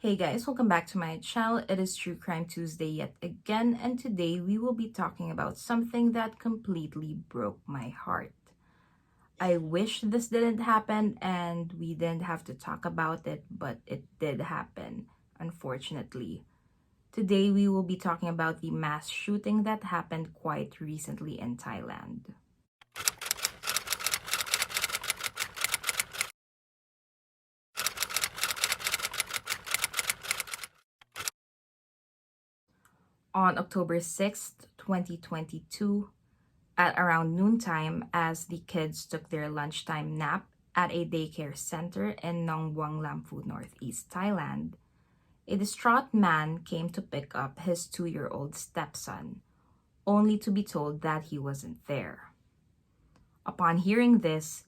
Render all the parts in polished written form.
Hey guys, welcome back to my channel. It is True Crime Tuesday yet again, and today we will be talking about something that completely broke my heart. I wish this didn't happen and we didn't have to talk about it, but it did happen, unfortunately. Today we will be talking about the mass shooting that happened quite recently in Thailand. On October 6th, 2022, at around noontime, as the kids took their lunchtime nap at a daycare center in Nong Buang Lampu, Northeast Thailand, a distraught man came to pick up his 2-year-old stepson, only to be told that he wasn't there. Upon hearing this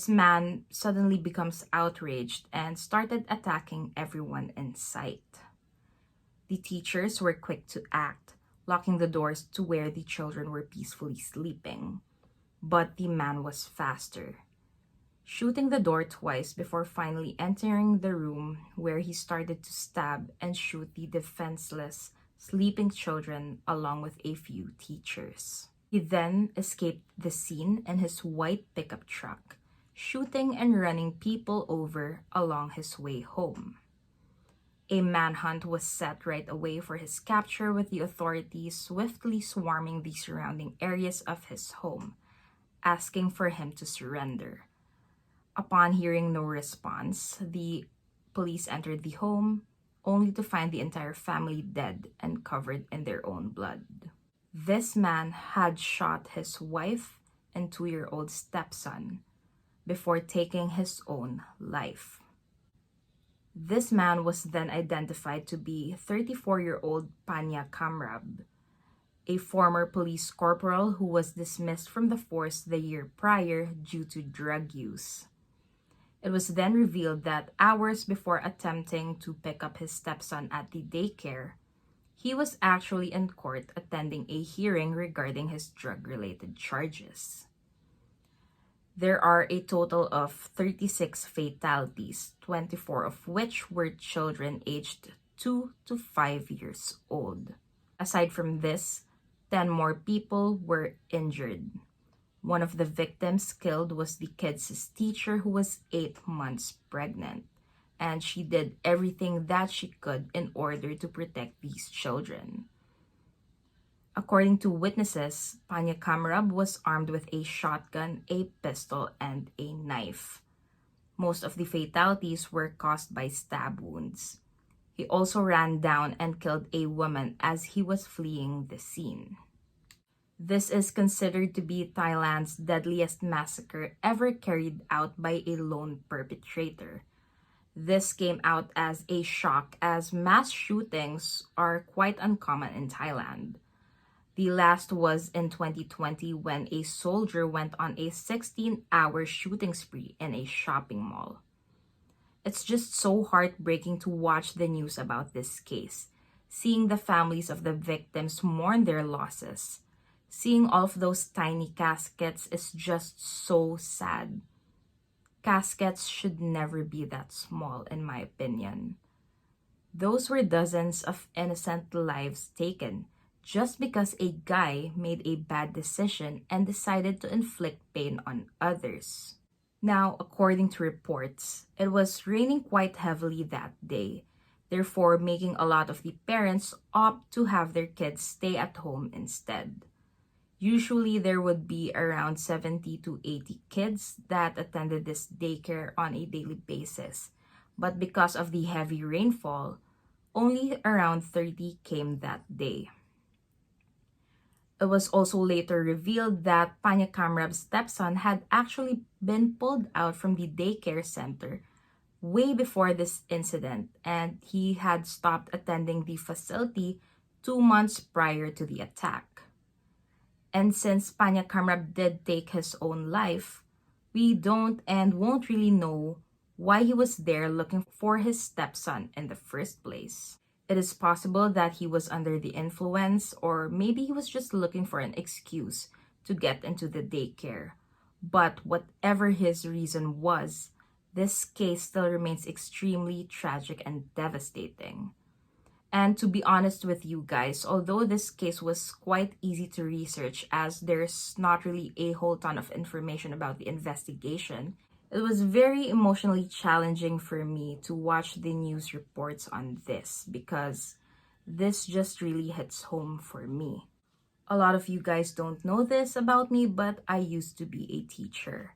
man suddenly becomes outraged and started attacking everyone in sight. The teachers were quick to act, locking the doors to where the children were peacefully sleeping. But the man was faster, shooting the door twice before finally entering the room, where he started to stab and shoot the defenseless, sleeping children along with a few teachers. He then escaped the scene in his white pickup truck, shooting and running people over along his way home. A manhunt was set right away for his capture, with the authorities swiftly swarming the surrounding areas of his home, asking for him to surrender. Upon hearing no response, the police entered the home, only to find the entire family dead and covered in their own blood. This man had shot his wife and 2-year-old stepson before taking his own life. This man was then identified to be 34-year-old Panya Khamrab, a former police corporal who was dismissed from the force the year prior due to drug use. It was then revealed that hours before attempting to pick up his stepson at the daycare, he was actually in court attending a hearing regarding his drug-related charges. There are a total of 36 fatalities, 24 of which were children aged 2 to 5 years old. Aside from this, 10 more people were injured. One of the victims killed was the kids' teacher, who was 8 months pregnant, and she did everything that she could in order to protect these children. According to witnesses, Panya Khamrab was armed with a shotgun, a pistol, and a knife. Most of the fatalities were caused by stab wounds. He also ran down and killed a woman as he was fleeing the scene. This is considered to be Thailand's deadliest massacre ever carried out by a lone perpetrator. This came out as a shock, as mass shootings are quite uncommon in Thailand. The last was in 2020, when a soldier went on a 16-hour shooting spree in a shopping mall. It's just so heartbreaking to watch the news about this case, seeing the families of the victims mourn their losses. Seeing all of those tiny caskets is just so sad. Caskets should never be that small, in my opinion. Those were dozens of innocent lives taken just because a guy made a bad decision and decided to inflict pain on others. Now, according to reports, it was raining quite heavily that day, therefore making a lot of the parents opt to have their kids stay at home instead. Usually, there would be around 70 to 80 kids that attended this daycare on a daily basis, but because of the heavy rainfall, only around 30 came that day. It was also later revealed that Panya Khamrab's stepson had actually been pulled out from the daycare center way before this incident, and he had stopped attending the facility 2 months prior to the attack. And since Panya Khamrab did take his own life, we don't and won't really know why he was there looking for his stepson in the first place. It is possible that he was under the influence, or maybe he was just looking for an excuse to get into the daycare. But whatever his reason was, this case still remains extremely tragic and devastating. And to be honest with you guys, although this case was quite easy to research as there's not really a whole ton of information about the investigation, it was very emotionally challenging for me to watch the news reports on this because this just really hits home for me. A lot of you guys don't know this about me, but I used to be a teacher.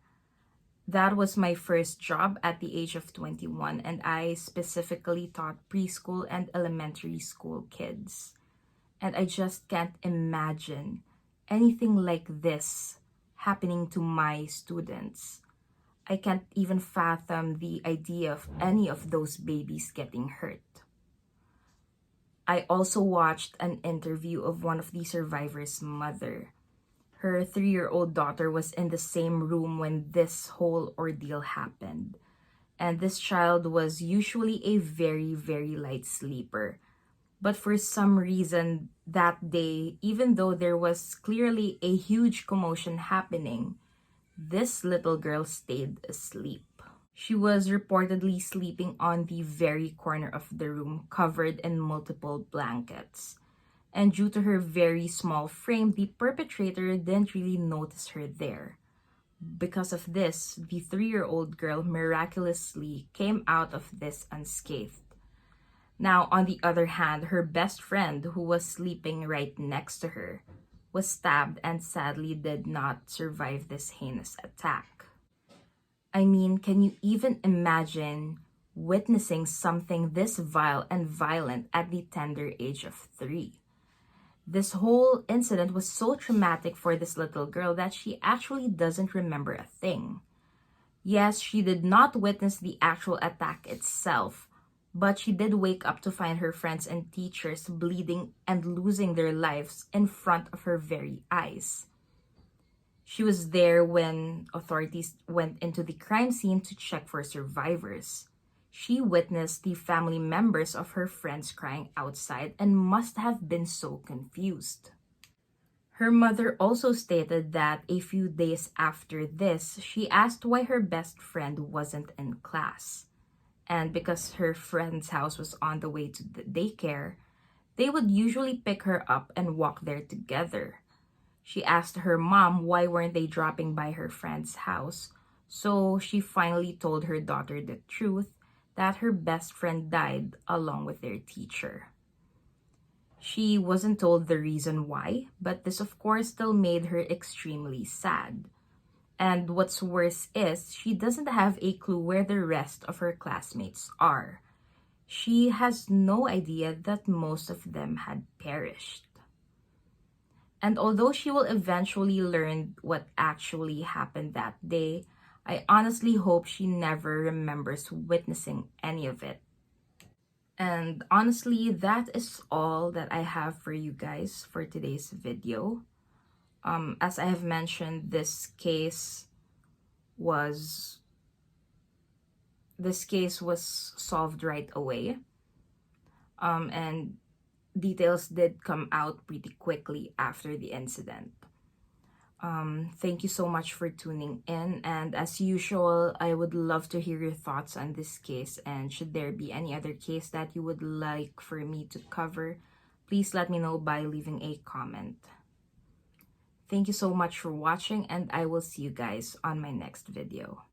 That was my first job at the age of 21, and I specifically taught preschool and elementary school kids. And I just can't imagine anything like this happening to my students. I can't even fathom the idea of any of those babies getting hurt. I also watched an interview of one of the survivors' mother. Her 3-year-old daughter was in the same room when this whole ordeal happened. And this child was usually a very, very light sleeper. But for some reason that day, even though there was clearly a huge commotion happening, this little girl stayed asleep. She was reportedly sleeping on the very corner of the room, covered in multiple blankets. And due to her very small frame, the perpetrator didn't really notice her there. Because of this, the 3-year-old girl miraculously came out of this unscathed. Now, on the other hand, her best friend, who was sleeping right next to her, was stabbed and sadly did not survive this heinous attack. I mean, can you even imagine witnessing something this vile and violent at the tender age of 3? This whole incident was so traumatic for this little girl that she actually doesn't remember a thing. Yes, she did not witness the actual attack itself, but she did wake up to find her friends and teachers bleeding and losing their lives in front of her very eyes. She was there when authorities went into the crime scene to check for survivors. She witnessed the family members of her friends crying outside and must have been so confused. Her mother also stated that a few days after this, she asked why her best friend wasn't in class. And because her friend's house was on the way to the daycare, they would usually pick her up and walk there together. She asked her mom why weren't they dropping by her friend's house, so she finally told her daughter the truth that her best friend died along with their teacher. She wasn't told the reason why, but this of course still made her extremely sad. And what's worse is, she doesn't have a clue where the rest of her classmates are. She has no idea that most of them had perished. And although she will eventually learn what actually happened that day, I honestly hope she never remembers witnessing any of it. And honestly, that is all that I have for you guys for today's video. As I have mentioned, this case was solved right away. And details did come out pretty quickly after the incident. Thank you so much for tuning in, and as usual, I would love to hear your thoughts on this case, and should there be any other case that you would like for me to cover, please let me know by leaving a comment. Thank you so much for watching, and I will see you guys on my next video.